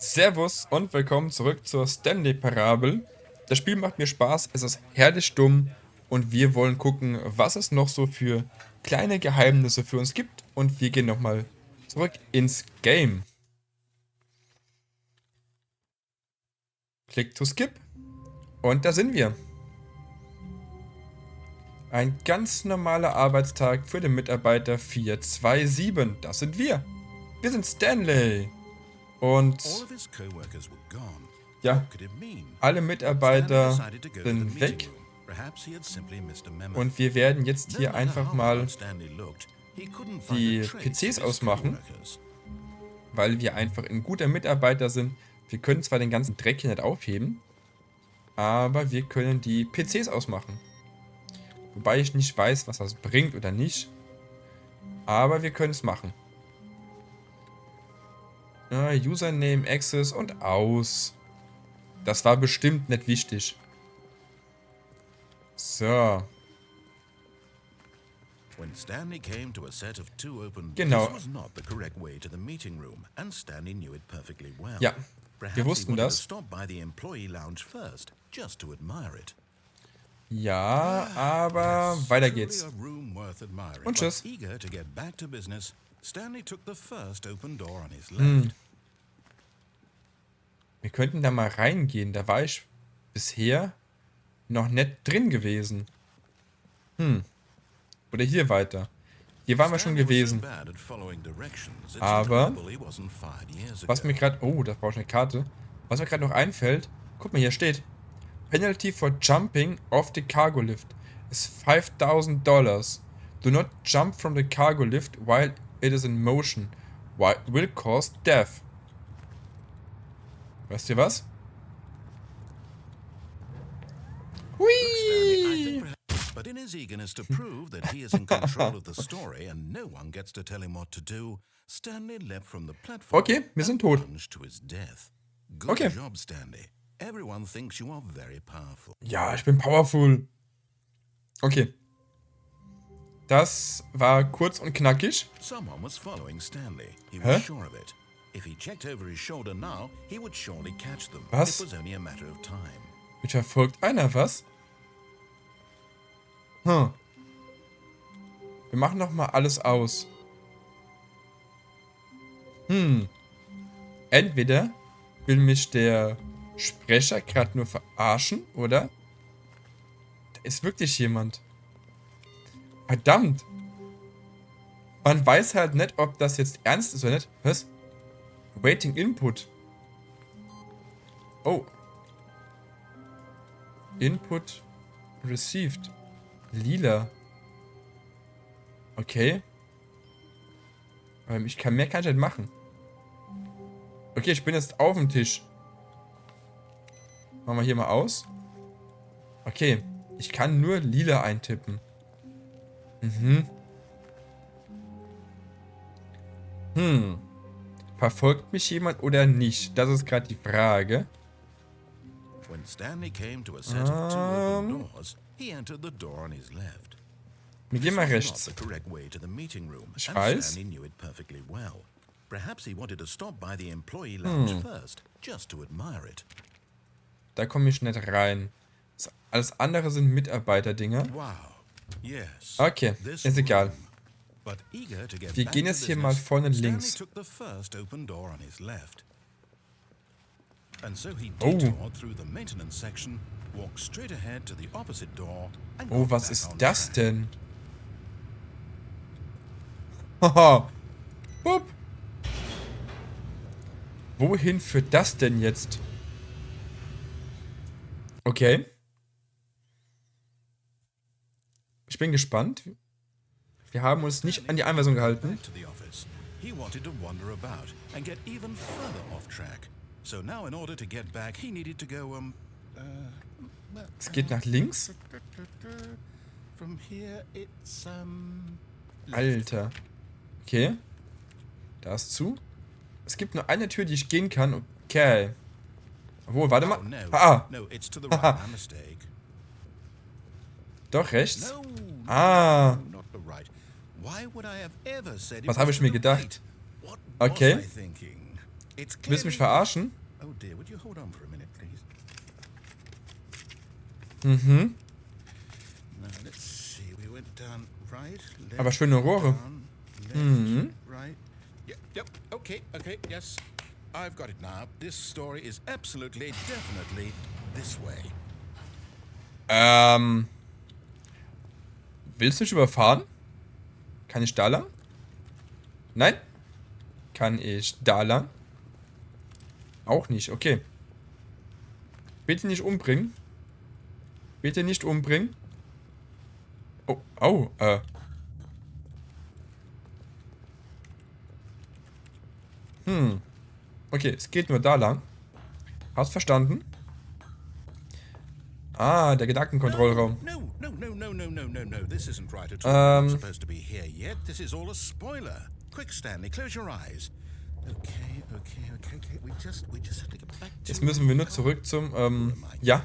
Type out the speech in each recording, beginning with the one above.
Servus und willkommen zurück zur Stanley Parable. Das Spiel macht mir Spaß, es ist herrlich dumm und wir wollen gucken, was es noch so für kleine Geheimnisse für uns gibt und wir gehen nochmal zurück ins Game. Klick to skip und da sind wir. Ein ganz normaler Arbeitstag für den Mitarbeiter 427, das sind wir. Wir sind Stanley. Und ja, alle Mitarbeiter sind weg und wir werden jetzt hier einfach mal die PCs ausmachen, weil wir einfach ein guter Mitarbeiter sind. Wir können zwar den ganzen Dreck hier nicht aufheben, aber wir können die PCs ausmachen. Wobei ich nicht weiß, was das bringt oder nicht, aber wir können es machen. Username, Access und aus. Das war bestimmt nicht wichtig. So. Genau. Ja, wir wussten das. Ja, aber weiter geht's. Und tschüss. Wir könnten da mal reingehen. Da war ich bisher noch nicht drin gewesen. Oder hier weiter. Hier waren wir schon gewesen. Aber was mir gerade... Oh, da brauche ich eine Karte. Was mir gerade noch einfällt... Guck mal, hier steht... Penalty for jumping off the cargo lift is $5,000. Do not jump from the cargo lift while it is in motion. Will cause death. Weißt ihr was? Hui! But in his eagerness to prove that he is in control of the story and no one gets to tell him what to do, Stanley leapt from the platform. Okay, wir sind tot. Okay. Job, Stanley. Everyone thinks you are very powerful. Ja, ich bin powerful. Okay. Das war kurz und knackig. Someone was following Stanley. He was sure of it. If he checked over his shoulder now, he would surely catch them. Was? It was only a matter of time. Mich verfolgt einer, was? Wir machen noch mal alles aus. Entweder will mich der Sprecher gerade nur verarschen, oder? Da ist wirklich jemand. Verdammt. Man weiß halt nicht, ob das jetzt ernst ist oder nicht. Was? Waiting Input. Oh. Input received. Lila. Okay. Ich kann mehr kann ich nicht machen. Okay, ich bin jetzt auf dem Tisch. Machen wir hier mal aus. Okay. Ich kann nur lila eintippen. Verfolgt mich jemand oder nicht? Das ist gerade die Frage. Wir gehen mal rechts. Ich weiß. Da komme ich nicht rein. Alles andere sind Mitarbeiterdinger. Okay, ist egal. Wir gehen jetzt hier mal vorne links. Oh, was ist das denn? Haha. Bup. Wohin führt das denn jetzt? Okay. Ich bin gespannt. Wir haben uns nicht an die Anweisung gehalten. Es geht nach links. Alter. Okay. Da ist zu. Es gibt nur eine Tür, die ich gehen kann. Okay. Obwohl, warte mal. Doch, rechts. Was habe ich mir gedacht? Okay. Willst du mich verarschen? Mhm. Aber schöne Rohre. Mhm. Okay, yes. I've got it now. This story is absolutely, definitely this way. Willst du mich überfahren? Kann ich da lang? Nein? Kann ich da lang? Auch nicht, okay. Bitte nicht umbringen. Bitte nicht umbringen. Oh, Okay, es geht nur da lang. Hast verstanden? Ah, der Gedankenkontrollraum. No. This isn't right at all. I'm not supposed to be here yet. This is all a spoiler. Quick, Stanley, close your eyes. Okay. We just have to get back to. Jetzt müssen wir nur zurück zum, ja.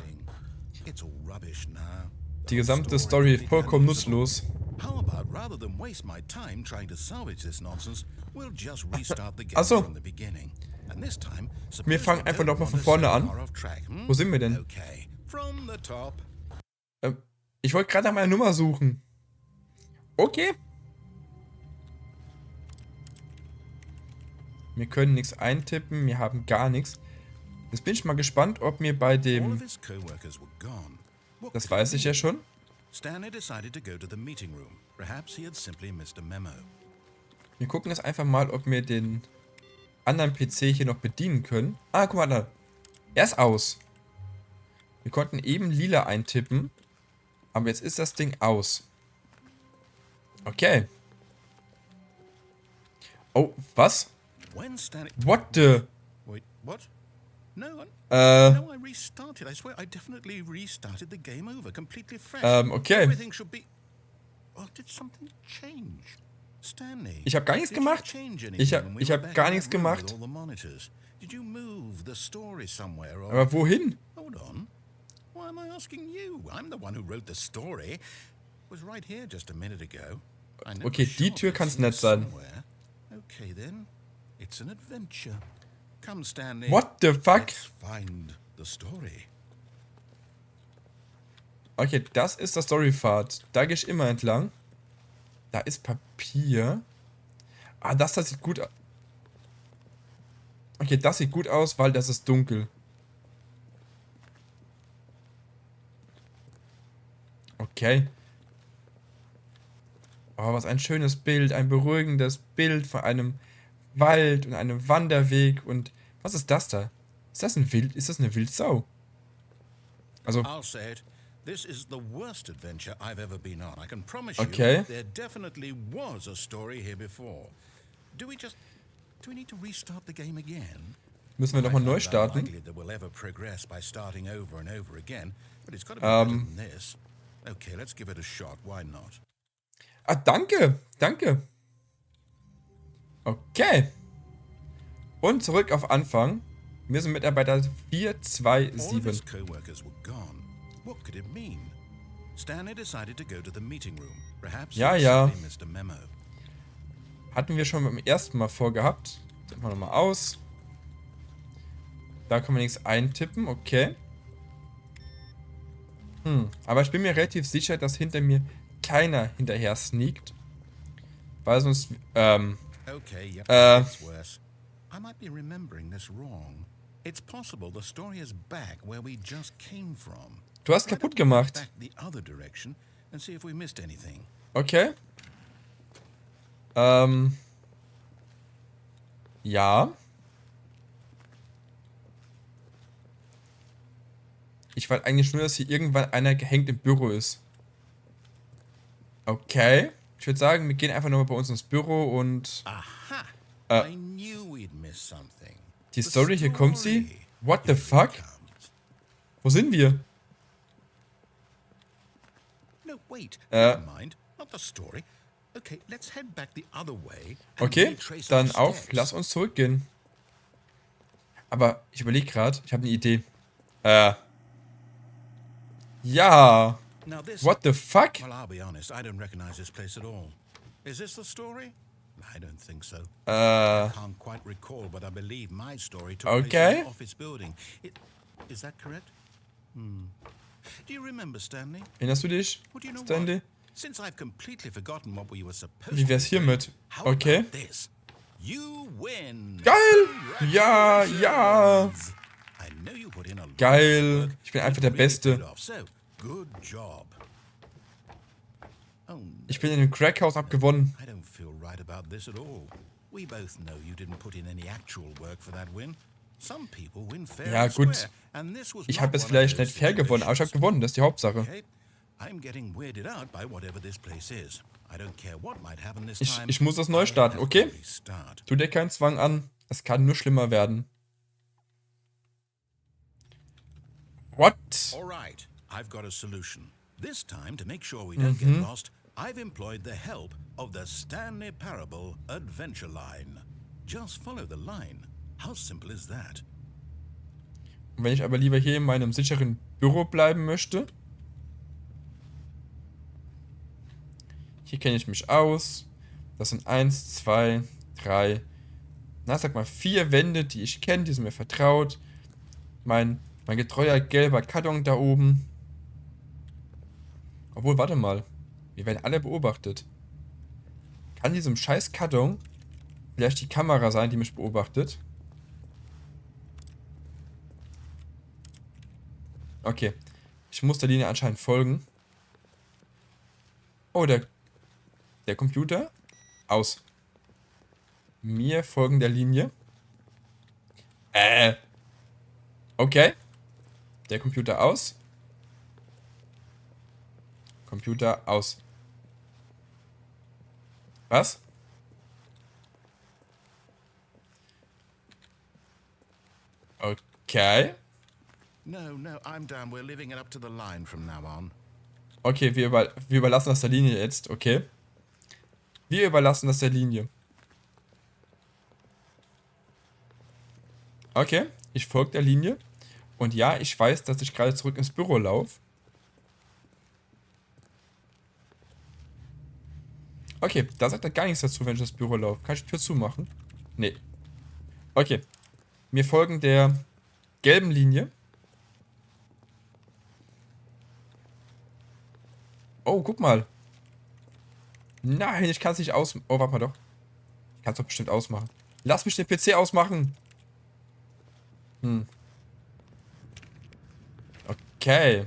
It's all rubbish now. Die gesamte Story ist vollkommen nutzlos. How about rather than waste my time trying to salvage this nonsense, we'll just restart the game Ach so. from the beginning. And this time, Wir fangen einfach nochmal von vorne an. Wo sind wir denn? Okay, from the top. Ich wollte gerade nach meiner Nummer suchen. Okay. Wir können nichts eintippen, wir haben gar nichts. Jetzt bin ich mal gespannt, ob mir bei dem... Das weiß ich ja schon. Wir gucken jetzt einfach mal, ob wir den anderen PC hier noch bedienen können. Ah, guck mal da. Er ist aus. Wir konnten eben lila eintippen. Aber jetzt ist das Ding aus. Okay. Oh, was? What the? Wait, what? No, I restarted. I swear I definitely restarted the game over completely fresh. Okay. Everything should be. Oh, did something change? Stanley. Ich habe gar nichts gemacht. Ich hab gar nichts gemacht. Did you move the story somewhere or... Aber wohin? Hold on. Why am I asking you? I'm the one who wrote the story. It was right here just a minute ago. Okay, die Tür kann's nicht sein. Okay then. It's an adventure. Come, Stanley. What the fuck? Let's find the story. Okay, das ist der Storypfad. Da gehe ich immer entlang. Da ist Papier. Ah, das sieht gut aus. Okay, das sieht gut aus, weil das ist dunkel. Okay. Oh, was ein schönes Bild. Ein beruhigendes Bild von einem Wald und einem Wanderweg. Und was ist das da? Ist das eine Wildsau? Also... This is the worst adventure I've ever been on. I can promise Okay. you there definitely was a story here before. Do we need to restart the game again? Müssen wir nochmal neu starten? We'll ever progress by starting over and over again, but it's got to be better than this. Okay, let's give it a shot. Why not? Ah, danke. Okay. Und zurück auf Anfang. Wir sind Mitarbeiter 427. What could it mean? Stanley decided to go to the meeting room. Perhaps ja. missed a memo. Hatten wir schon beim ersten Mal vorgehabt. Machen wir nochmal aus. Da kann man nichts eintippen, okay. Aber ich bin mir relativ sicher, dass hinter mir keiner hinterher sneakt. Weil sonst, Okay, yep, that's worse. I might be remembering this wrong. It's possible the story is back where we just came from. Du hast kaputt gemacht. Back the other direction and see if we missed anything. Okay. Ja. Ich wollte eigentlich nur, dass hier irgendwann einer gehängt im Büro ist. Okay. Ich würde sagen, wir gehen einfach nochmal bei uns ins Büro und... Aha! I knew we'd miss something. Die Story, hier kommt sie. What the fuck? Wo sind wir? No, wait. Never mind. Not the story. Okay, let's head back the other way. Okay, dann auf. Lass uns zurückgehen. Aber ich überlege gerade, ich habe eine Idee. Ja. What the fuck? Well, I'll be honest, I don't recognize this place at all. Is this the story? I don't think so. I can't quite recall, but I believe my story took place in the office building. Is that correct? Do you remember, Stanley? Erinnerst du dich, Stanley? Since I've completely forgotten what we were supposed Wie wär's hiermit? Okay. You win. Geil! Ja, ja! Geil! Ich bin einfach der Beste. Ich bin in dem Crackhaus, hab gewonnen. Ja, gut. Ich habe jetzt vielleicht nicht fair gewonnen, aber ich habe gewonnen, das ist die Hauptsache. Ich muss das neu starten, okay? Tu dir keinen Zwang an, es kann nur schlimmer werden. What? Alright, I've got a solution. This time, to make sure we don't get lost, I've employed the help of the Stanley Parable adventure line. Just follow the line. How simple is that? Wenn ich aber lieber hier in meinem sicheren Büro bleiben möchte. Hier kenne ich mich aus. Das sind 1, 2, 3, sag mal 4 Wände, die ich kenne, die sind mir vertraut. Mein getreuer gelber Karton da oben. Obwohl, warte mal. Wir werden alle beobachtet. Kann diesem scheiß Karton vielleicht die Kamera sein, die mich beobachtet? Okay. Ich muss der Linie anscheinend folgen. Oh, der Computer. Aus. Mir folgen der Linie. Okay. Der Computer aus. Computer aus. Was? Okay. No, I'm done. We're leaving it up to the line from now on. Okay, wir überlassen das der Linie jetzt, okay? Wir überlassen das der Linie. Okay, ich folge der Linie. Und ja, ich weiß, dass ich gerade zurück ins Büro laufe. Okay, da sagt er gar nichts dazu, wenn ich ins Büro laufe. Kann ich die Tür zumachen? Nee. Okay. Wir folgen der gelben Linie. Oh, guck mal. Nein, ich kann es nicht aus... Oh, warte mal doch. Ich kann es doch bestimmt ausmachen. Lass mich den PC ausmachen. Okay.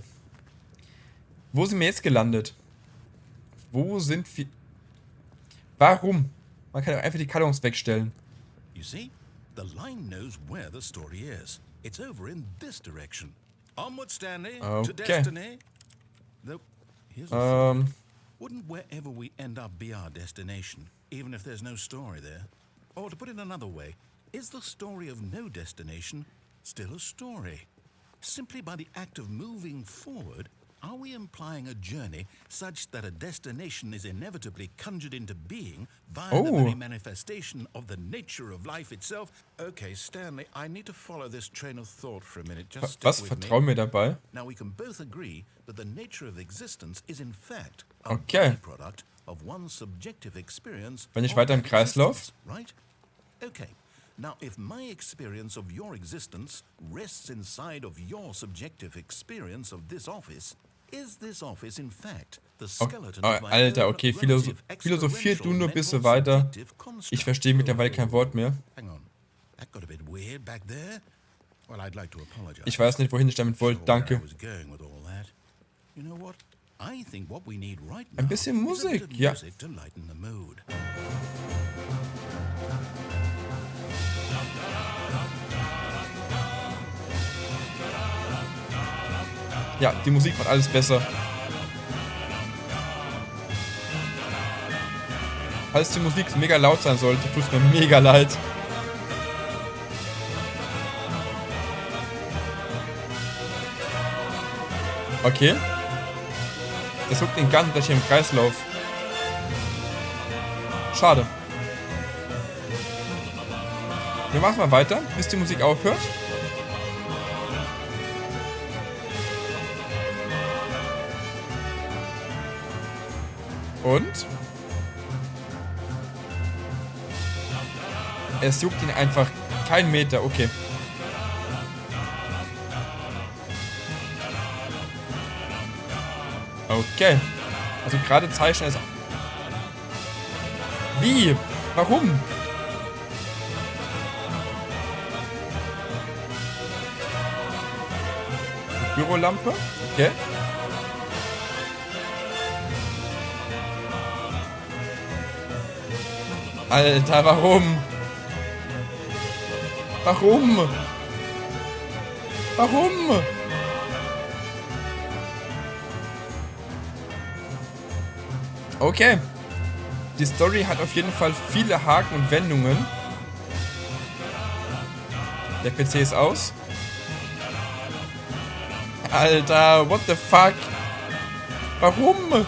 Wo sind wir jetzt gelandet? Wo sind wir... Warum? Man kann doch einfach die Kartons wegstellen. You see, the line knows where the story is. It's over in this direction. Onward, Stanley, to destiny. Though, here's a thought. Wouldn't wherever we end up be our destination, even if there's no story there? Or to put it another way, is the story of no destination still a story? Simply by the act of moving forward, are we implying a journey such that a destination is inevitably conjured into being via the very manifestation of the nature of life itself? Okay, Stanley, I need to follow this train of thought for a minute. Just Was? Vertrau mir dabei. Now we can both agree that the nature of existence is in fact a product of one's subjective experience. Wenn ich weiter im Kreis laufe? Right? Okay. Now, if my experience of your existence rests inside of your subjective experience of this office, is this office in fact the skeleton of my Alter, okay, philosophier du nur ein bisschen weiter. Ich verstehe mittlerweile kein Wort mehr. Ich weiß nicht, wohin ich damit wollte, danke. Ein bisschen Musik, ja. Ja, die Musik macht alles besser. Falls die Musik mega laut sein sollte, tut es mir mega leid. Okay. Das huckt den ganzen Tag hier im Kreislauf. Schade. Wir machen mal weiter, bis die Musik aufhört. Und? Es juckt ihn einfach kein Meter. Okay. Okay. Also gerade zeichnen ist... Wie? Warum? Bürolampe? Okay. Alter, warum? Warum? Warum? Okay. Die Story hat auf jeden Fall viele Haken und Wendungen. Der PC ist aus. Alter, what the fuck? Warum?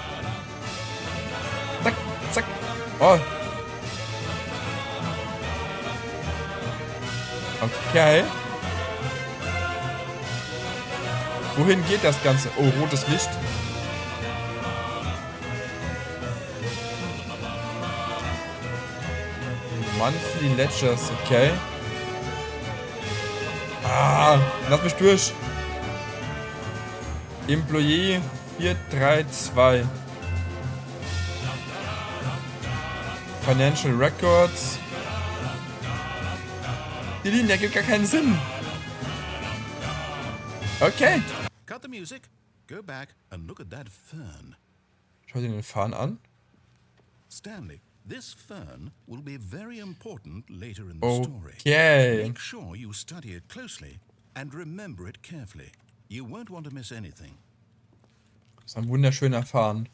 Zack, zack. Oh. Okay. Wohin geht das Ganze? Oh, rotes Licht. Monthly Ledgers, okay. Ah, lass mich durch. Employee 432. Financial Records. Die Linie ergibt gar keinen Sinn. Okay. Cut the music. Go back and look at that fern. Schau dir den Farn an. Stanley, this fern will be very important later in the story. Okay. Make sure you study it closely and remember it carefully. You won't want to miss anything. Das ist ein wunderschöner Farn.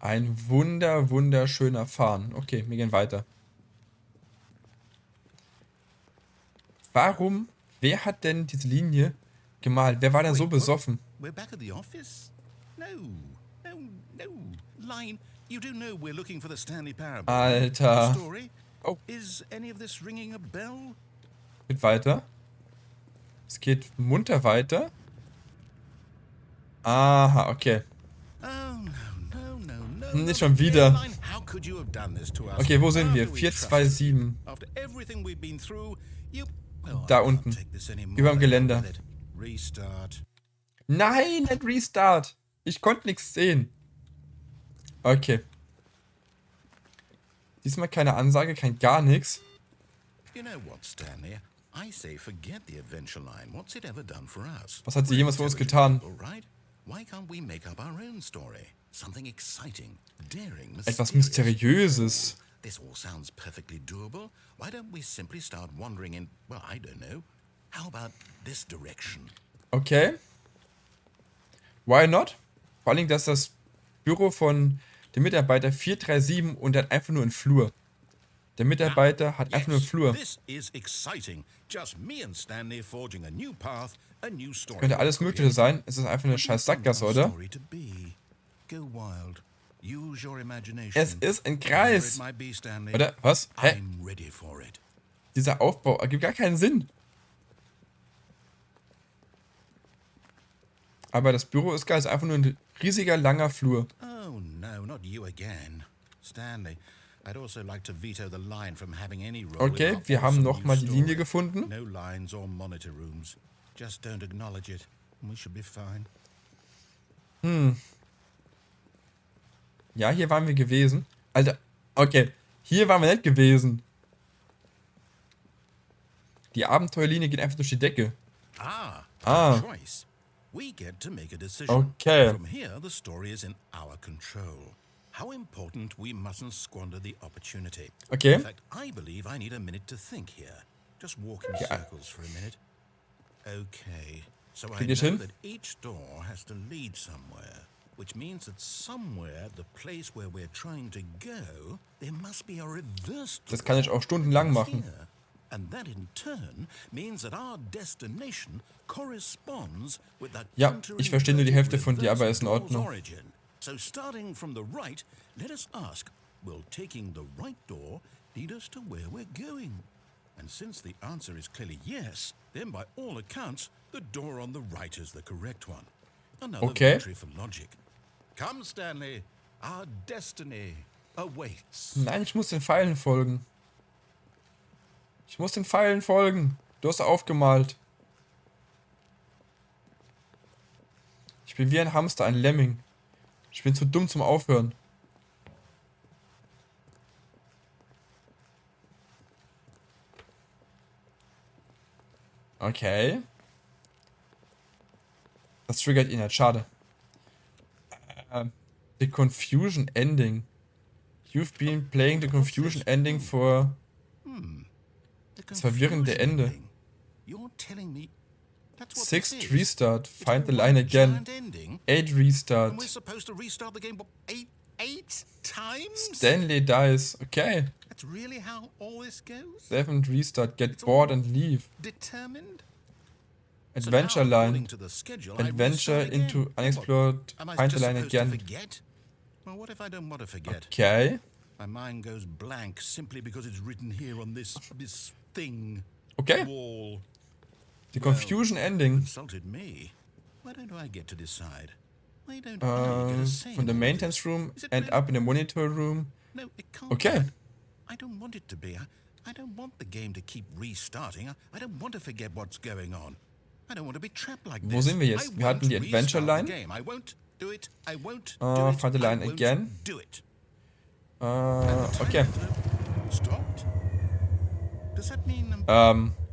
Ein wunderschöner Farn. Okay, wir gehen weiter. Warum? Wer hat denn diese Linie gemalt? Wer war denn so besoffen? We're back at the office? No. Line, you do know we're looking for the Stanley Parable. Alter. Story? Oh. Is any of this ringing a bell? Geht weiter. Es geht munter weiter. Aha, okay. No. Nicht schon wieder. How could you have done this to us? Okay, wo sind wir? 427. After everything we've been through, Da unten. Über dem Geländer. Restart. Nein, nicht Restart. Ich konnte nichts sehen. Okay. Diesmal keine Ansage, kein gar nichts. You know what, Stanley? I say forget the adventure line. What's it ever done for us? Was hat sie jemals für uns getan? Why can't we make up our own story? Something exciting, daring, Etwas Mysteriöses. This all sounds perfectly doable. Why don't we simply start wandering in, well, I don't know. How about this direction? Okay. Why not? Vor allem, dass das Büro von dem Mitarbeiter 437 und hat einfach nur einen Flur. Der Mitarbeiter hat einfach nur einen Flur. This is exciting. Just me and Stanley forging a new path, a new story. Könnte alles Mögliche sein. Es ist einfach eine scheiß Sackgasse, oder? Go wild. Use your imagination. Es ist ein Kreis. Oder? Was? Hä? Dieser Aufbau ergibt gar keinen Sinn. Aber das Büro ist geil. Es ist einfach nur ein riesiger, langer Flur. Oh no, not you again. Stanley, I'd also like to veto the line from having any role. Okay, wir haben nochmal die Linie gefunden. No lines or monitor rooms. Just don't acknowledge it. We should be fine. Ja, hier waren wir gewesen. Alter, okay. Hier waren wir nicht gewesen. Die Abenteuerlinie geht einfach durch die Decke. Choice. We get to make a decision. Okay. From here, the story is in our control. How important we mustn't squander the opportunity. Okay. In fact, I believe I need a minute to think here. Just walk in circles for a minute. Okay. So I know that each door has to lead somewhere. Which means that somewhere, the place where we're trying to go, there must be a reverse door. Das kann ich auch stundenlang machen. And that in turn means that our destination corresponds with that. Ja, ich verstehe nur die Hälfte von dir, aber ist in Ordnung. So starting from the right, let us ask, will taking the right door lead us to where we're going? And since the answer is clearly yes, then by all accounts, the door on the right is the correct one. Another victory for logic. Come, Stanley, our destiny awaits. Nein, ich muss den Pfeilen folgen. Ich muss den Pfeilen folgen. Du hast aufgemalt. Ich bin wie ein Hamster, ein Lemming. Ich bin zu dumm zum Aufhören. Okay. Das triggert ihn halt, schade. The Confusion Ending. You've been playing the Confusion Ending for... Das verwirrende Ende. 6th Restart. Find the line again. 8 Restart. Stanley dies. Okay. 7th Restart. Get bored and leave. Adventure line. Adventure into unexplored. Find the line again. Okay. My mind goes blank simply because it's written here on this thing. Okay. Wall. The Confusion Ending. Consulted me. Why don't I get to decide? Why don't I get a say? From the maintenance room, end up in the monitor room. No, it can't. Okay. I don't want it to be. I don't want the game to keep restarting. I don't want to forget what's going on. I don't want to be trapped like this. Wo sind wir jetzt? Wir hatten die Adventure Line. I won't do it. I won't do it. Find the line again. Do it. Okay. Stopped. Does that mean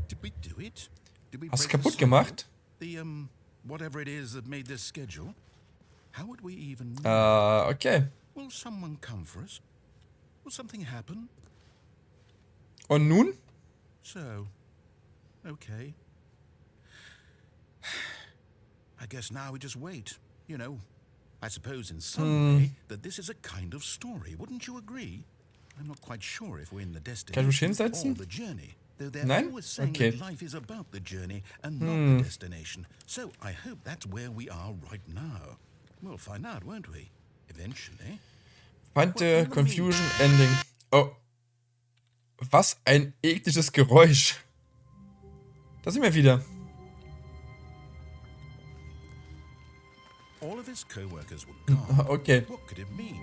did we do it? Did we Hast du break the kaputt cycle? gemacht? The whatever it is that made this schedule. How would we even Okay. Will someone come for us? Will something happen? Und nun? So, okay. I guess now we just wait. You know, I suppose in some way that this is a kind of story. Wouldn't you agree? I'm not quite sure if we're in the Kann ich mich destination or hinsetzen? the journey. Though they're Nein? always saying Okay. that life is about the journey and not the destination. So I hope that's where we are right now. We'll find out, won't we? Eventually. Find the Confusion Ending. Oh. Was ein ekliges Geräusch. Da sind wir wieder. All of his co-workers were gone. Okay. What could it mean?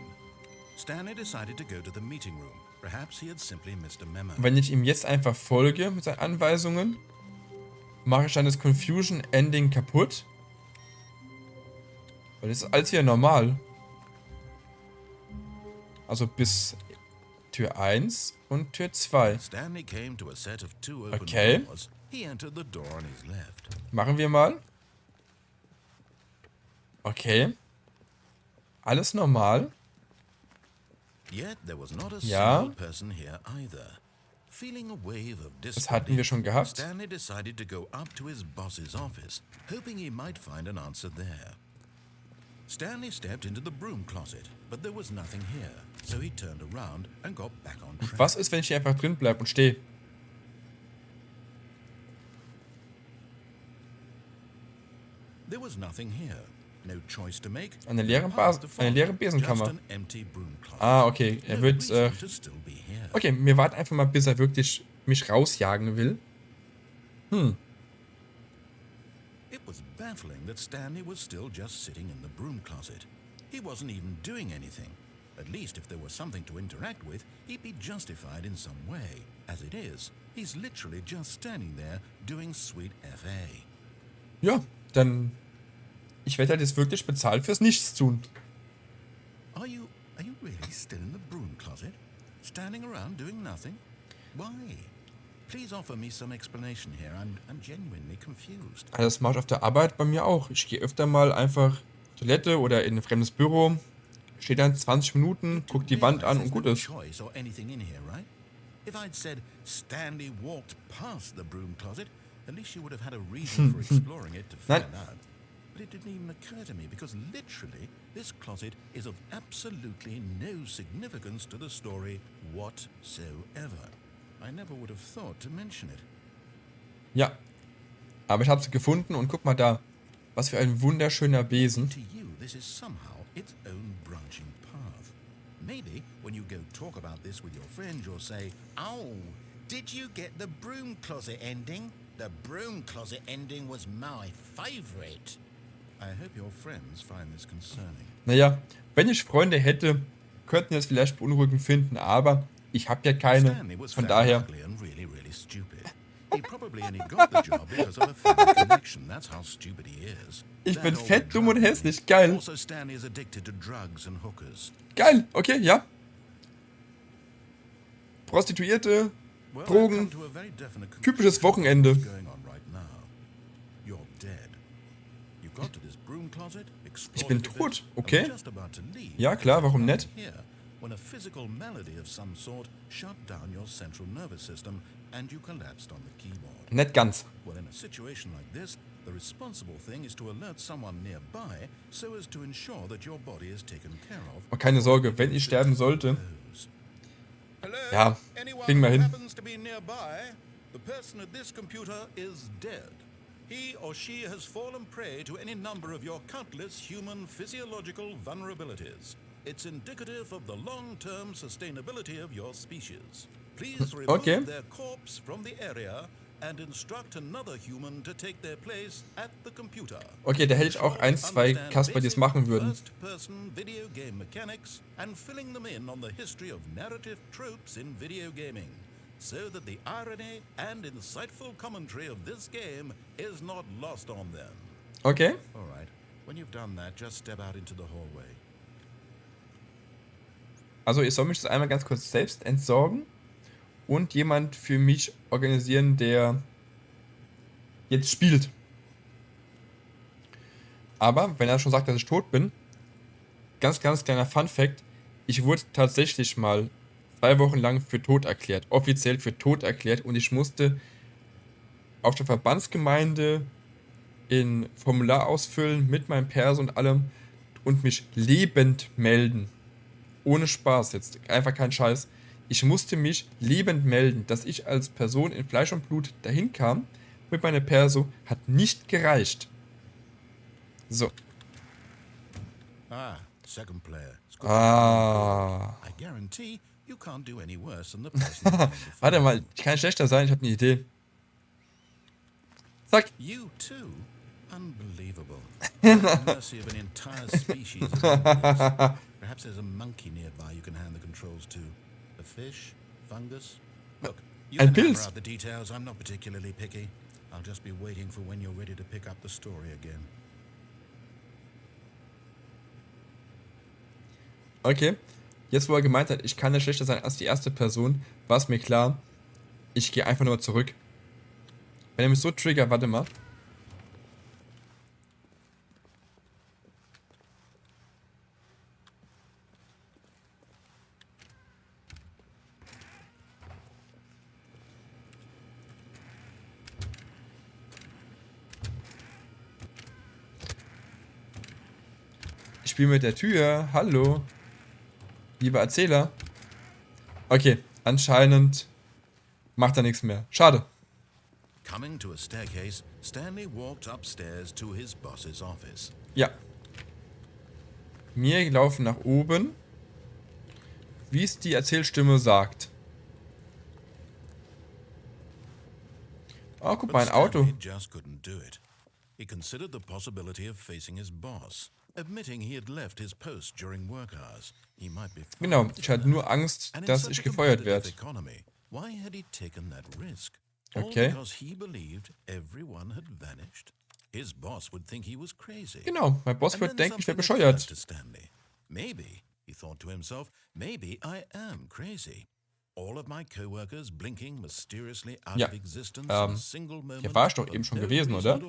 Stanley decided to go to the meeting room. Perhaps he had simply missed a memo. Wenn ich ihm jetzt einfach folge mit seinen Anweisungen, mache ich dann das Confusion Ending kaputt. Weil das ist alles wieder normal. Also bis Tür 1 und Tür 2. Stanley came to a set of two open Okay. doors. He entered the door on his left. Machen wir mal. Okay. Alles normal. Yet there was not a Ja. single person here either. Feeling a wave of Das hatten wir schon gehabt. Stanley decided to go up to his boss's office, hoping he might find an answer there. Stanley stepped into the broom closet, but there was nothing here, so he turned around and got back on track. Was ist, wenn ich hier einfach drin bleibe und stehe? There was nothing here. No choice to make. Eine leere Besenkammer. Just an empty broom closet. Ah, okay. Er No wird... reason to still be here. Okay, wir warten einfach mal, bis er wirklich mich rausjagen will. It was baffling that Stanley was still just sitting in the broom closet. He wasn't even doing anything. At least if there was something to interact with, he'd be justified in some way. As it is, he's literally just standing there doing sweet FA. Ja, dann... Ich werde halt jetzt wirklich bezahlt fürs Nichtstun. Are you really still in the broom closet? Standing around doing nothing? Why? Please offer me some explanation here. I'm genuinely confused. Also das mache ich auf der Arbeit bei mir auch. Ich gehe öfter mal einfach Toilette oder in ein fremdes Büro, stehe dann 20 Minuten, guck die Wand an und gut ist. Choice or anything in here, right? If I'd said Stanley walked past the broom closet, at least you would have had a reason for exploring it to find out. But it didn't even occur to me because literally this closet is of absolutely no significance to the story whatsoever. I never would have thought to mention it. Ja, aber ich habe sie gefunden und guck mal da. Was für ein wunderschöner Besen. To you, this is somehow its own branching path. Maybe when you go talk about this with your friends, you'll say, "Oh, did you get the broom closet ending? The broom closet ending was my favorite." I hope your friends find this concerning. Naja, wenn ich Freunde hätte, könnten wir es vielleicht beunruhigend finden, aber Ich habe ja keine. Von daher. Ich bin fett, dumm und hässlich. Geil. Geil, okay, ja. Prostituierte, Drogen, typisches Wochenende. Ich bin tot, okay. Ja, klar, warum nicht? When a physical malady of some sort shut down your central nervous system and you collapsed on the keyboard. Nicht ganz. Well, in a situation like this, the responsible thing is to alert someone nearby so as to ensure that your body is taken care of. Und keine Sorge, wenn ich sterben sollte. Ja, kriegen wir hin. The person at this computer is dead. He or she has fallen prey to any number of your countless human physiological vulnerabilities. It's indicative of the long-term sustainability of your species. Please remove their corpse from the area and instruct another human to take their place at the computer. Okay, da hätte ich auch 1, 2 Kasper, die es machen würden. First-person video game mechanics and filling them in on the history of narrative tropes in video gaming, so that the irony and insightful commentary of this game is not lost on them. Okay. All right. When you've done that, just step out into the hallway. Also ich soll mich das einmal ganz kurz selbst entsorgen und jemand für mich organisieren, der jetzt spielt. Aber wenn er schon sagt, dass ich tot bin, ganz kleiner Fun-Fact, ich wurde tatsächlich mal 2 Wochen lang für tot erklärt, offiziell für tot erklärt, und ich musste auf der Verbandsgemeinde ein Formular ausfüllen mit meinem Perso und allem und mich lebend melden. Ohne Spaß jetzt, einfach kein Scheiß. Ich musste mich lebend melden, dass ich als Person in Fleisch und Blut dahin kam. Mit meiner Perso hat nicht gereicht. So. Second player. I guarantee you can't do any worse than the person. Warte mal, ich kann schlechter sein, ich habe eine Idee. Zack. You too. Unbelievable. Mercy of an entire species. Perhaps there's a monkey nearby you can hand the controls to. A fish? Fungus? Look, you can hammer out the details. I'm not particularly picky. I'll just be waiting for when you're ready to pick up the story again. Okay. Jetzt, wo er gemeint hat, ich kann ja schlechter sein als die erste Person, war es mir klar, ich gehe einfach nur zurück. Wenn er mich so triggert, warte mal. Ich spiele mit der Tür. Hallo. Lieber Erzähler. Okay, anscheinend macht er nichts mehr. Schade. Coming to a staircase, Stanley walked upstairs to his boss's office. Ja. Wir laufen nach oben, wie es die Erzählstimme sagt. Oh, guck mal, ein Auto. He considered the possibility of facing his boss. Admitting he had left his post during work hours, he might be fired. Genau, ich hatte nur Angst, dass ich gefeuert werde. Why had he taken that risk? Okay. Because he believed everyone had vanished. His boss would think he was crazy. Genau, mein Boss wird denken, ich wäre bescheuert. Maybe, he thought to himself, maybe I am crazy. All of my coworkers blinking mysteriously out of existence in a single moment. Hier war ich doch eben schon gewesen, oder?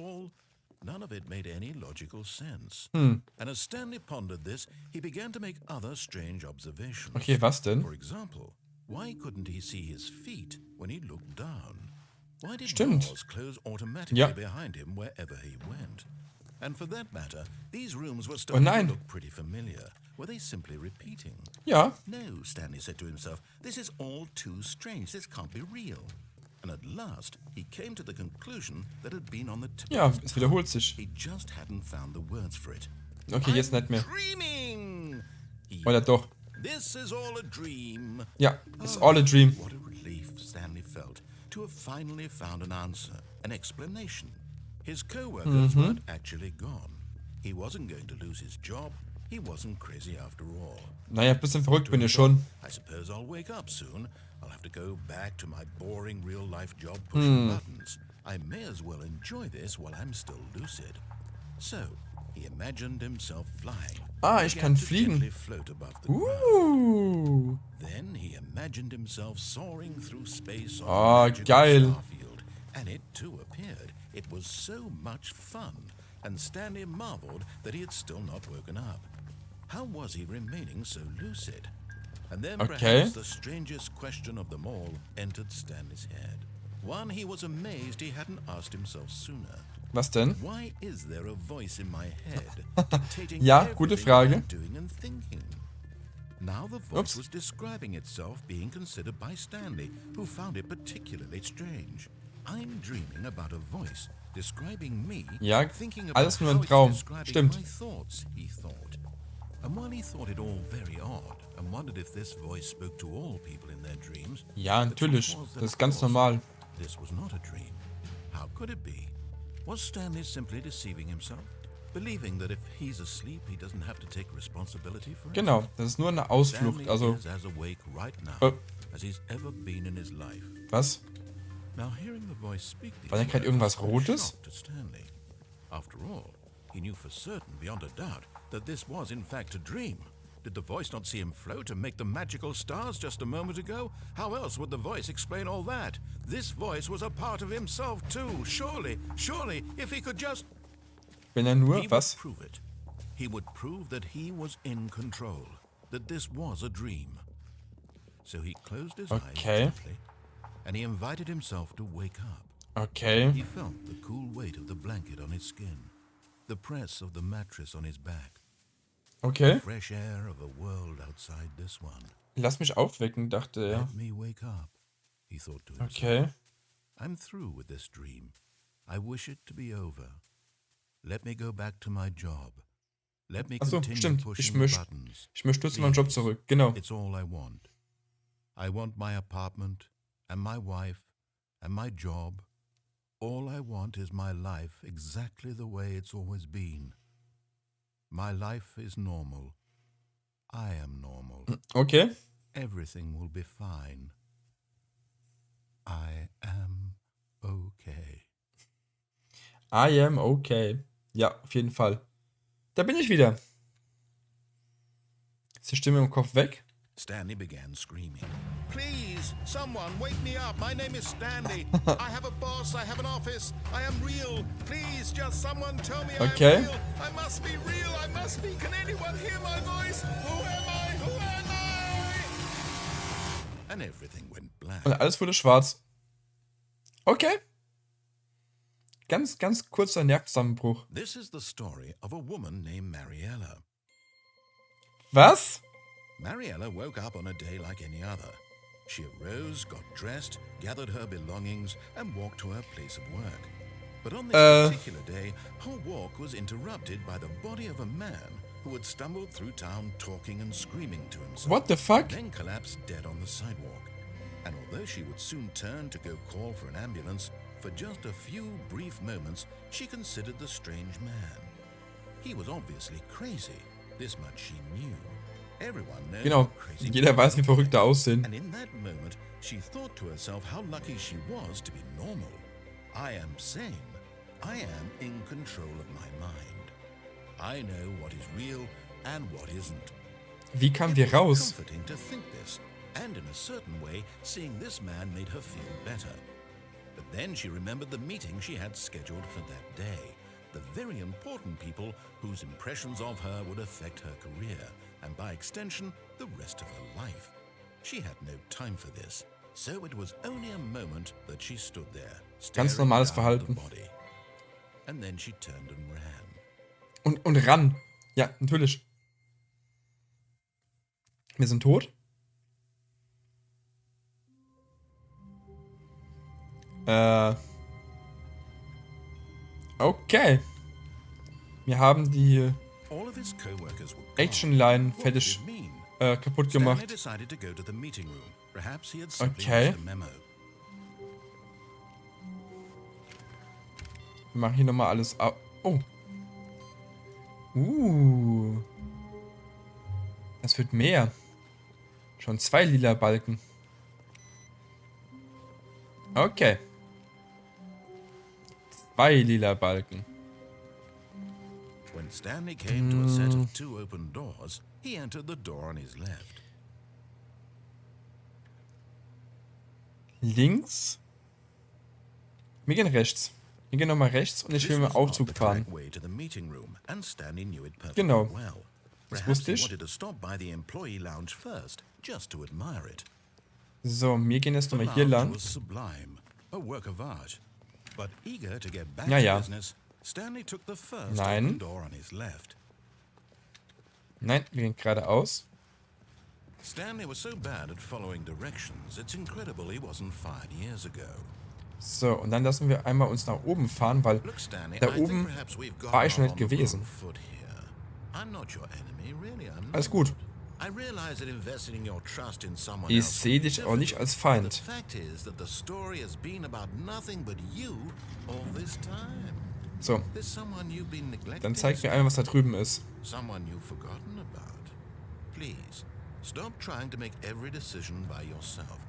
None of it made any logical sense. And as Stanley pondered this, he began to make other strange observations. Okay, was denn? For example, why couldn't he see his feet when he looked down? Why did doors close automatically behind him wherever he went? And for that matter, these rooms were starting to look pretty familiar. Were they simply repeating? Ja. No, Stanley said to himself, this is all too strange. This can't be real. And at last, he came to the conclusion that had been on the tip. Ja, es wiederholt sich. He just hadn't found the words for it. Okay, jetzt nicht mehr. Oder doch? This is all a dream. Ja, it's all a dream. What a relief Stanley felt to have finally found an answer, an explanation. His co-workers weren't actually gone. He wasn't going to lose his job. He wasn't crazy after all. Naja, ein bisschen verrückt bin ich schon. I suppose I'll wake up soon. I'll have to go back to my boring real-life job pushing buttons. I may as well enjoy this while I'm still lucid. So, he imagined himself flying. Ah, ich kann fliegen. Then he imagined himself soaring through space on Ah, a magical geil. starfield, and it too appeared. It was so much fun, and Stanley marveled that he had still not woken up. How was he remaining so lucid? And then perhaps the strangest question of them all entered Stanley's head. One he was amazed he hadn't asked himself sooner. Was denn? Why is there a voice in my head dictating Ja, gute everything Frage. I'm doing and thinking? Now the voice was describing itself being considered by Stanley, who found it particularly strange. I'm dreaming about a voice describing me, Ja, thinking alles about nur how ein it's Traum. describing Stimmt. my thoughts, he thought. And while he thought it all very odd and wondered if this voice spoke to all people in their dreams, Ja, the truth natürlich. was that, Das ist of ganz course, normal. this was not a dream. How could it be? Was Stanley simply deceiving himself? Believing that if he's asleep, he doesn't have to take responsibility for it? Genau, das ist nur eine Ausflucht. Stanley Also, is as awake right now as he's ever been in his life. was? Now hearing the voice speak these War da gerade irgendwas words Rotes? shocked Stanley. After all, he knew for certain, beyond a doubt, that this was in fact a dream. Did the voice not see him float and make the magical stars just a moment ago? How else would the voice explain all that? This voice was a part of himself too. Surely, if he could just... Wenn er nur, He would was? prove it. He would prove that he was in control, that this was a dream. So he closed his eyes gently, and he invited himself to wake up. Okay. He felt the cool weight of the blanket on his skin, the press of the mattress on his back, Okay. the fresh air of a world outside this one. Lass mich aufwecken, dachte er. Let me wake up, he thought to himself. Okay. I'm through with this dream. I wish it to be over. Let me go back to my job. Let me Achso, continue stimmt. pushing the buttons. Ich möchte zu meinem Job zurück. Genau. It's all I want. I want my apartment and my wife and my job. All I want is my life exactly the way it's always been. My life is normal. I am normal. Okay. Everything will be fine. I am okay. I am okay. Ja, auf jeden Fall. Da bin ich wieder. Ist die Stimme im Kopf weg? Stanley began screaming. Please, someone, wake me up. My name is Stanley. I have a boss. I have an office. I am real. Please, just someone tell me Okay. I'm real. I must be real. I must be. Can anyone hear my voice? Who am I? Who am I? And everything went black. Und alles wurde schwarz. Okay. Ganz kurzer Nervzusammenbruch. This is the story of a woman named Mariella. Was? Mariella woke up on a day like any other. She arose, got dressed, gathered her belongings, and walked to her place of work. But on this particular day, her walk was interrupted by the body of a man who had stumbled through town talking and screaming to himself. What the fuck? Then collapsed dead on the sidewalk. And although she would soon turn to go call for an ambulance, for just a few brief moments, she considered the strange man. He was obviously crazy. This much she knew. Everyone knows Genau. how crazy Jeder weiß, wie people Verrückte are. aussehen. And in that moment, she thought to herself how lucky she was to be normal. I am sane. I am in control of my mind. I know what is real and what isn't. Wie kamen wir raus? Comforting to think this, and in a certain way, seeing this man made her feel better. But then she remembered the meeting she had scheduled for that day. The very important people whose impressions of her would affect her career, and by extension, the rest of her life. She had no time for this, so it was only a moment that she stood there, Ganz staring normales down at the Verhalten. body. And then she turned and ran. Und ran. Ja, natürlich. Wir sind tot. Okay. Wir haben die All of his co-workers were gone. Action-Line What did fertig it mean? kaputt Stanley gemacht. decided to go to the meeting room. Perhaps he had simply Okay. missed a memo. Wir machen hier nochmal alles ab. Oh. Das wird mehr. Schon 2 lila Balken. Okay. 2 lila Balken. When Stanley came to a set of 2 open doors, he entered the door on his left. Links. Wir gehen rechts. Wir gehen nochmal rechts und ich will mal Aufzug fahren. Genau. Das wusste ich. So, wir gehen jetzt nochmal hier lang. Ja, ja. Nein. Nein, wir gehen geradeaus. Stanley was so bad at following directions, it's incredible he wasn't fired years ago. So, und dann lassen wir einmal uns nach oben fahren, weil da oben war ich schon nicht gewesen. Alles gut. Ich sehe dich auch nicht als Feind. So. Dann zeig mir einmal, was da drüben ist.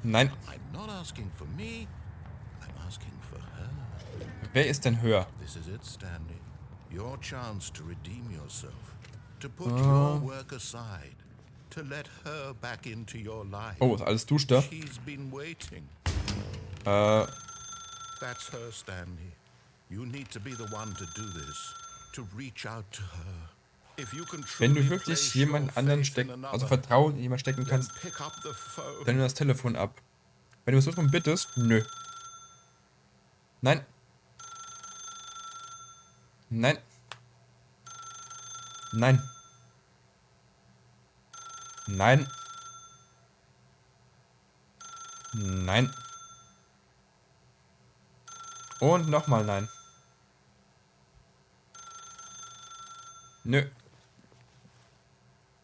Nein. Wer ist denn höher? Your chance to redeem yourself, to put your work aside, to let her back into your life. Oh, ist alles Dusch da? She's been waiting. That's her, Stanley. You need to be the one to do this, to reach out to her. If you can Wenn du wirklich jemand anderen stecken, also Vertrauen in jemanden stecken kannst, dann nimm das Telefon ab. Wenn du es so drum bittest, nö. Nein. Nein. Nein. Nein. Nein. Und nochmal nein. Nö.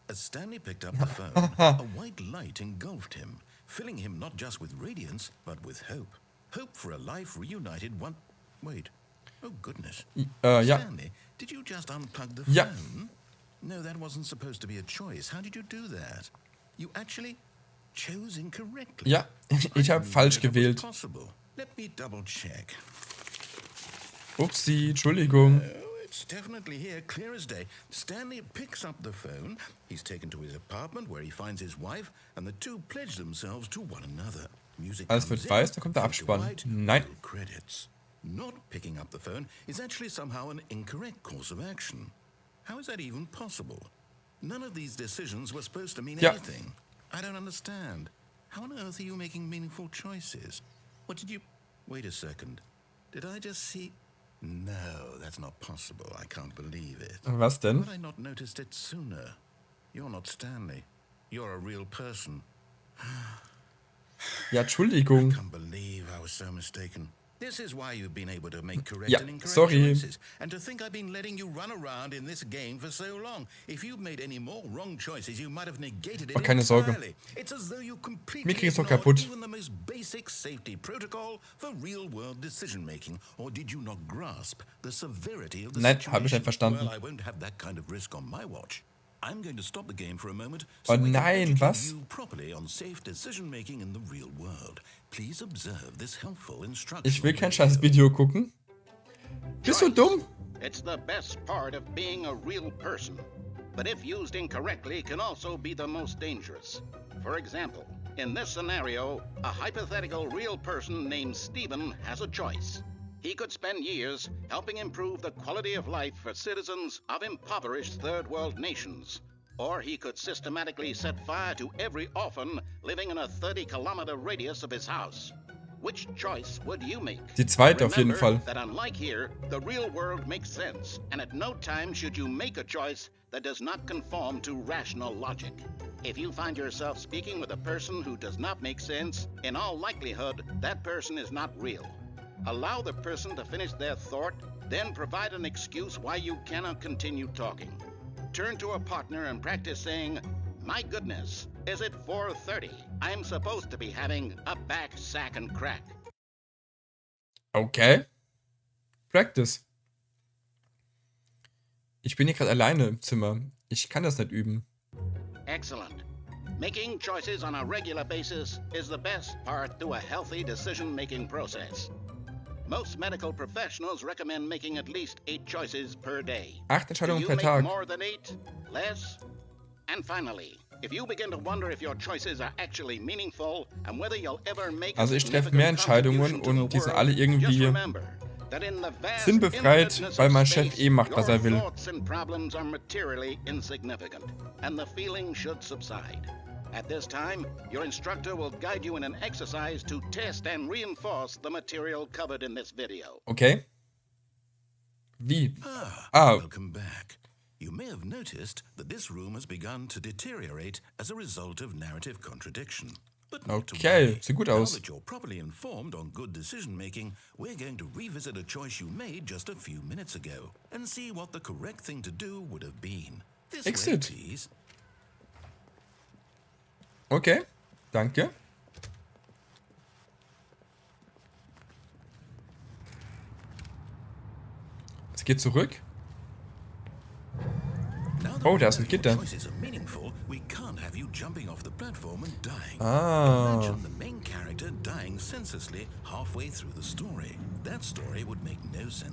As Stanley picked up the phone, a white light engulfed him, filling him not just with radiance, but with hope. Hope for a life reunited one... Wait. Oh, goodness. Ja. Stanley, did you just unplug the phone? Ja. No, that wasn't supposed to be a choice. How did you do that? You actually chose incorrectly. Ja, ich habe falsch gewählt. Let me double check. Upsi, Entschuldigung. It's definitely here, clear as day. Stanley picks up the phone. He's taken to his apartment where he finds his wife, and the two pledge themselves to one another. Music Alles wird weiß, dann kommt der Abspann. Nein. Credits. Not picking up the phone is actually somehow an incorrect course of action. How is that even possible? None of these decisions were supposed to mean anything. I don't understand. How on earth are you making meaningful choices? What did you... Wait a second. Did I just see... No, that's not possible. I can't believe it. Was denn? Had I not noticed it sooner? You're not Stanley. You're a real person. Ja, Entschuldigung. I can't believe I was so mistaken. This is why you've been able to make correct and incorrect choices. And to think I've been letting you run around in this game for so long. If you'd made any more wrong choices, you might have negated it keine Sorge. entirely. It's as though you completely Mir kriegt's doch ignored kaputt. even the most basic safety protocol for real-world decision-making. Or did you not grasp the severity of the situation? Nein, habe ich nicht verstanden. Well, I won't have that kind of risk on my watch. I'm going to stop the game for a moment Oh so we can nein, educate was? you properly on safe decision-making in the real world. Please observe this helpful instruction. Ich will kein scheiß Video gucken. Bist du dumm? It's the best part of being a real person, but if used incorrectly can also be the most dangerous. For example, in this scenario, a hypothetical real person named Stephen has a choice. He could spend years helping improve the quality of life for citizens of impoverished third world nations. Or he could systematically set fire to every orphan living in a 30-kilometer radius of his house. Which choice would you make? Die zweite auf jeden Remember Fall. that unlike here, the real world makes sense, and at no time should you make a choice that does not conform to rational logic. If you find yourself speaking with a person who does not make sense, in all likelihood, that person is not real. Allow the person to finish their thought, then provide an excuse why you cannot continue talking. Turn to a partner and practice saying, "My goodness, is it 4:30? I'm supposed to be having a back, sack and crack." Okay. Practice. Ich bin hier gerade alleine im Zimmer. Ich kann das nicht üben. Excellent. Making choices on a regular basis is the best part to a healthy decision-making process. Most medical professionals recommend making at least 8 choices per day. 8 Entscheidungen per Do you Tag. make more than 8? Less? And finally, if you begin to wonder if your choices are actually meaningful and whether you'll ever make Also ich treffe mehr Entscheidungen und die sind alle irgendwie sinnbefreit, weil mein Chef eh macht, was er will. At this time, your instructor will guide you in an exercise to test and reinforce the material covered in this video. Okay. Wie? Welcome back. You may have noticed that this room has begun to deteriorate as a result of narrative contradiction. But not to worry. Sieht gut Now aus. that you're properly informed on good decision making, we're going to revisit a choice you made just a few minutes ago and see what the correct thing to do would have been. This Exit. way, please. Okay, danke. Es geht zurück. Oh, da ist ein Gitter.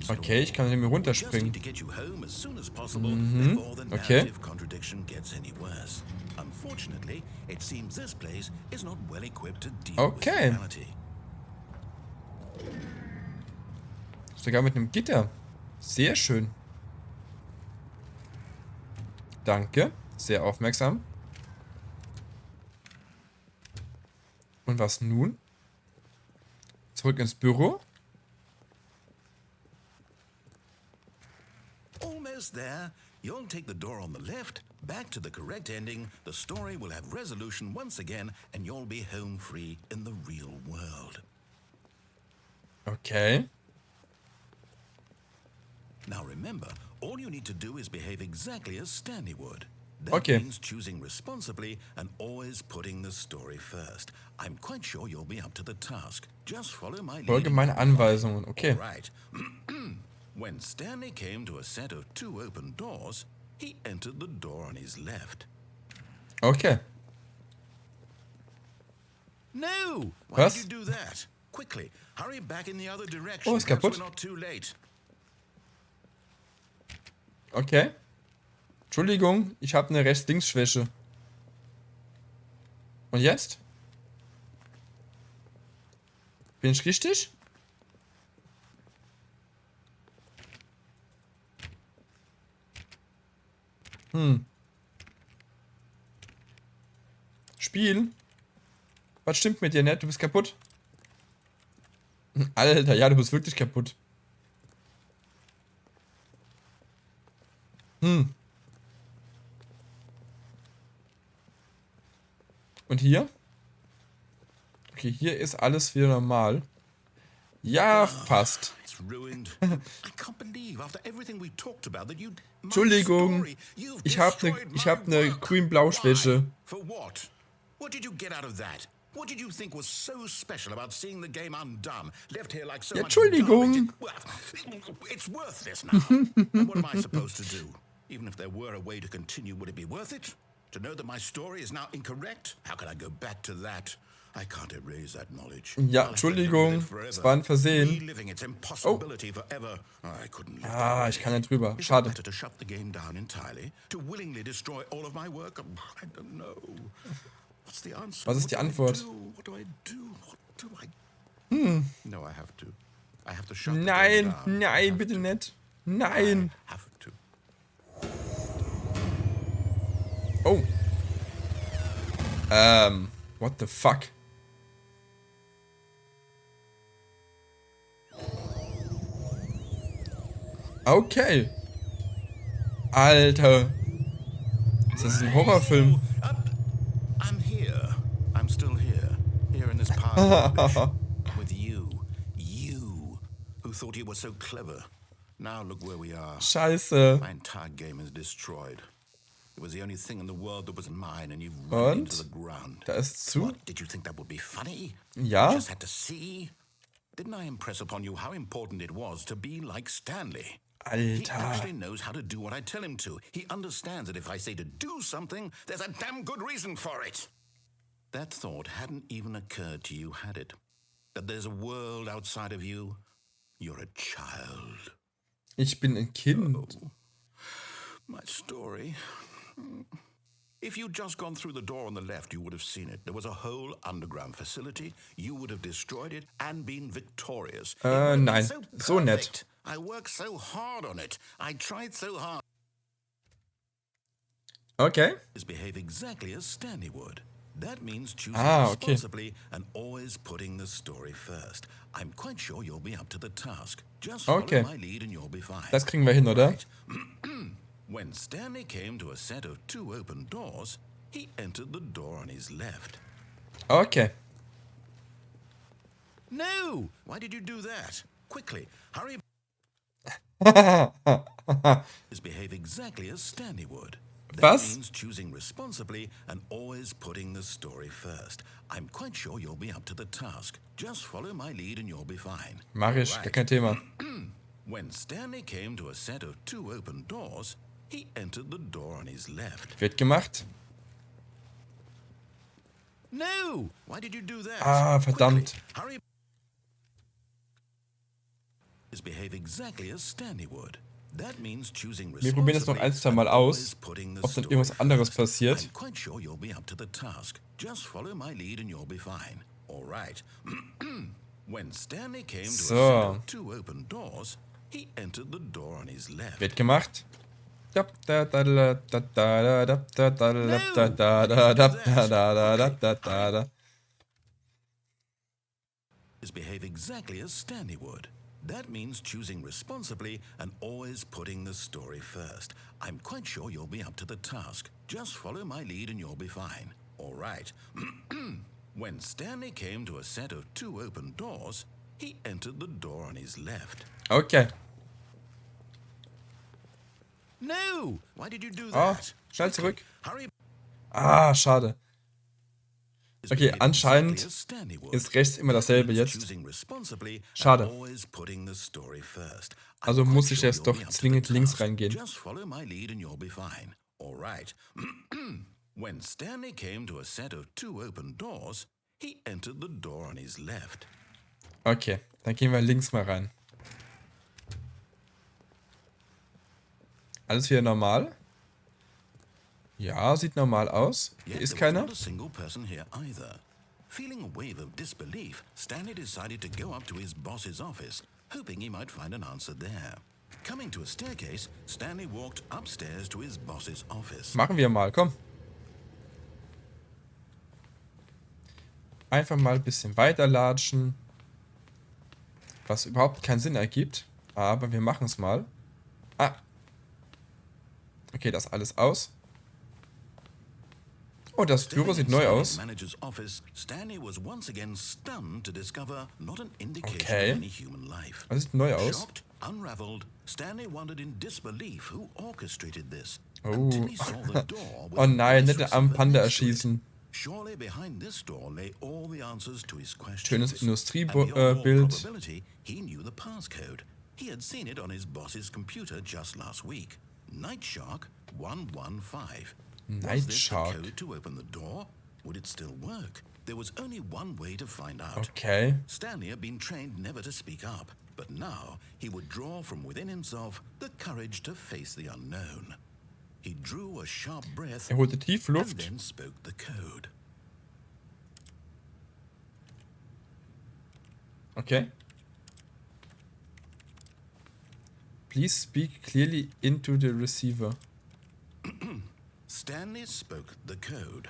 Okay, ich kann irgendwie runterspringen. Okay. Okay. Sogar mit einem Gitter. Sehr schön. Danke. Sehr aufmerksam. Und was nun? Zurück ins Büro. Almost there. You'll take the door on the left, back to the correct ending, the story will have resolution once again, and you'll be home free in the real world. Okay. Now remember, all you need to do is behave exactly as Stanley would. That means choosing responsibly and always putting the story first. I'm quite sure you'll be up to the task. Just follow my lead. Folge meine Anweisungen, okay. Right. When Stanley came to a set of 2 open doors, he entered the door on his left. Okay. No! Why did you do that? Quickly, hurry back in the other direction. Oh, ist kaputt. We're not too late. Okay. Entschuldigung, ich habe eine Rechts-Links-Schwäche. Und jetzt? Bin ich richtig? Spiel? Was stimmt mit dir nicht? Du bist kaputt? Alter, ja, du bist wirklich kaputt. Und hier? Okay, hier ist alles wieder normal. Ja, passt. Entschuldigung, ich hab eine grün-blau-Schwäche. What did you get out of that? What did you think was so special about seeing the game undone, left here like so much Entschuldigung. It's worthless now. And what am I supposed to do? Even if there were a way to continue, would it be worth it? To know that my story is now incorrect? How can I go back to that? I can't erase that knowledge. Ja, Entschuldigung, es war ein Versehen. Oh. Ich kann nicht drüber. Schade. Was ist die Antwort? Nein, nein, bitte nicht. Nein. Oh. What the fuck? Okay. Alter. Ist das ein Horrorfilm? I'm here. I'm still here. Here in this part of rubbish. With you. You. Who thought you were so clever. Now look where we are. Scheiße. My entire game is destroyed. It was the only thing in the world that was mine and you've run into the ground. Da ist zu. What? Did you think that would be funny? Ja. You just had to see? Didn't I impress upon you how important it was to be like Stanley? He Alter. actually knows how to do what I tell him to. He understands that if I say to do something, there's a damn good reason for it. That thought hadn't even occurred to you, had it? That there's a world outside of you? You're a child. Ich bin ein Kind. Oh, my story. If you'd just gone through the door on the left, you would have seen it. There was a whole underground facility. You would have destroyed it and been victorious. It would have been Nein. So nett. perfect. I worked so hard on it. I tried so hard. Okay. Behave exactly as Stanley would. That means choosing okay. responsibly and always putting the story first. I'm quite sure you'll be up to the task. Just Okay. follow my lead and you'll be fine. Das kriegen wir hin, oder? When Stanley came to a set of 2 open doors, he entered the door on his left. Okay. No! Why did you do that? Quickly, hurry. Behave exactly as Stanley would. That Was? means choosing responsibly and always putting the story first. I'm quite sure you'll be up to the task. Just follow my lead and you'll be fine. Mach ich, gar kein Thema. When Stanley came to a set of 2 open doors, he entered the door on his left. Wird gemacht. No! Why did you do that? Verdammt. Quickly, hurry. Behave exactly as Stanley would. That means choosing Wir probieren das noch 1, 2 Mal aus, ob dann irgendwas anderes passiert. I'm quite sure you'll be up to the task. Just follow my lead and you'll be fine. All right. When Stanley came to a set of 2 open doors, he entered the door on his left. Wird gemacht. Behave exactly as Stanley would. That means choosing responsibly and always putting the story first. I'm quite sure you'll be up to the task. Just follow my lead and you'll be fine. All right. When Stanley came to a set of 2 open doors, he entered the door on his left. Okay. No! Why did you do Oh, that? schnell zurück. Hurry. Schade. Okay, anscheinend ist rechts immer dasselbe jetzt. Schade. Also muss ich jetzt doch zwingend links reingehen. When Stanley came to a set of 2 open doors, he entered the door on his left. Okay, dann gehen wir links mal rein. Alles wieder normal? Ja, sieht normal aus. Hier ist keiner. Feeling a wave of disbelief, Stanley decided to go up to his boss's office, hoping he might find an answer there. Coming to a staircase, Stanley walked upstairs to his boss's office. Machen wir mal, komm. Einfach mal ein bisschen weiterlatschen. Was überhaupt keinen Sinn ergibt. Aber wir machen es mal. Okay, das alles aus. Oh, das Büro sieht neu aus. Okay. Das sieht neu aus. Oh. Oh nein, nicht den armen Panda erschießen. Schönes Industriebild. Night Shark 115. Night Shark. Code to open the door? Would it still work? There was only one way to find out. Okay. Stanley had been trained never to speak up, but now he would draw from within himself the courage to face the unknown. He drew a sharp breath holte tief Luft. And then spoke the code. Okay. Please speak clearly into the receiver. Stanley spoke the code.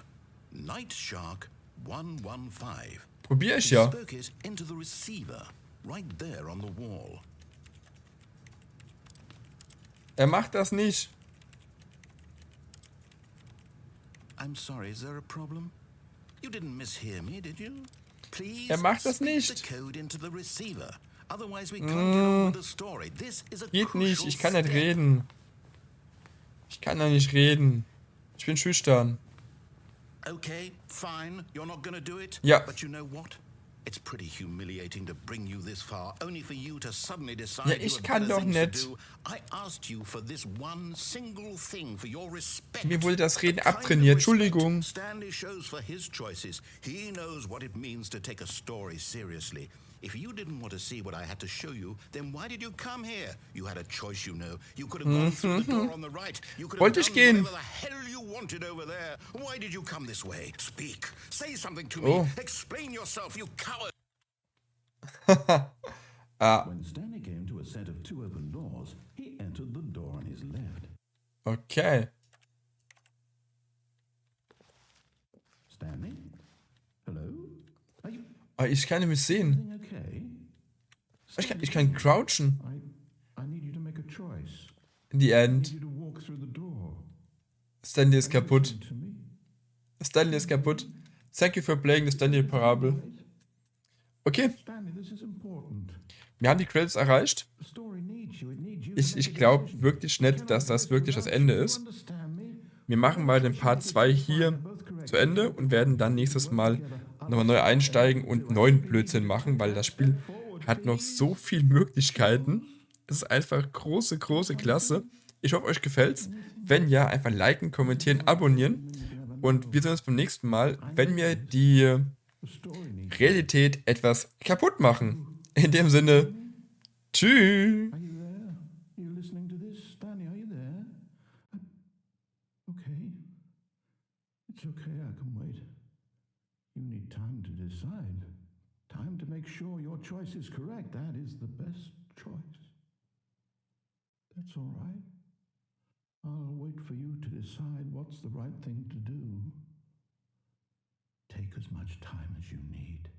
Night Shark 115. Probier ich ja. He spoke it into the receiver, right there on the wall. Macht das nicht. I'm sorry, is there a problem? You didn't mishear me, did you? Please macht das speak nicht. the code into the receiver. Otherwise we can't get on with the story. This is a Geht nicht, crucial ich kann nicht step. reden. Ich kann da nicht reden. Ich bin schüchtern. Okay, fine, you're not gonna do it. Ja. But you know what? It's pretty humiliating to bring you this far, only for you to suddenly decide Ja, ich kann doch nicht. I asked you for this one single thing for your respect. Mir wurde das Reden abtrainiert, Entschuldigung. Stanley shows for his choices. He knows what it means to take a story seriously. If you didn't want to see what I had to show you, then why did you come here? You had a choice, you know. You could have gone through the door on the right. You could have Wollte ich done gehen. whatever the hell you wanted over there. Why did you come this way? Speak. Say something to me. Explain yourself, you coward. When Stanley came to a set of 2 open doors, he entered the door on his left. Okay. Stanley? Hello? Are you Ich kann mich sehen. okay? Ich kann crouchen. I need you to make a choice. In the end. You to walk through the door. Stanley ist kaputt. To me. Stanley ist kaputt. Thank you for playing the Stanley Parable. Okay. Stanley, this is important. Wir haben die Credits erreicht. The story needs you. It needs you. Ich glaube wirklich nicht, dass das wirklich das Ende ist. Wir machen mal den Part 2 hier zu Ende und werden dann nächstes Mal nochmal neu einsteigen und neuen Blödsinn machen, weil das Spiel hat noch so viele Möglichkeiten. Es ist einfach große, große Klasse. Ich hoffe, euch gefällt's. Wenn ja, einfach liken, kommentieren, abonnieren. Und wir sehen uns beim nächsten Mal, wenn wir die Realität etwas kaputt machen. In dem Sinne, tschüss. Are you there? Are you listening to this? Stanley, are you there? Okay. It's okay, I can wait. You need time to decide. Time to make sure your choice is correct. That is the best choice. That's all right. I'll wait for you to decide what's the right thing to do. Take as much time as you need.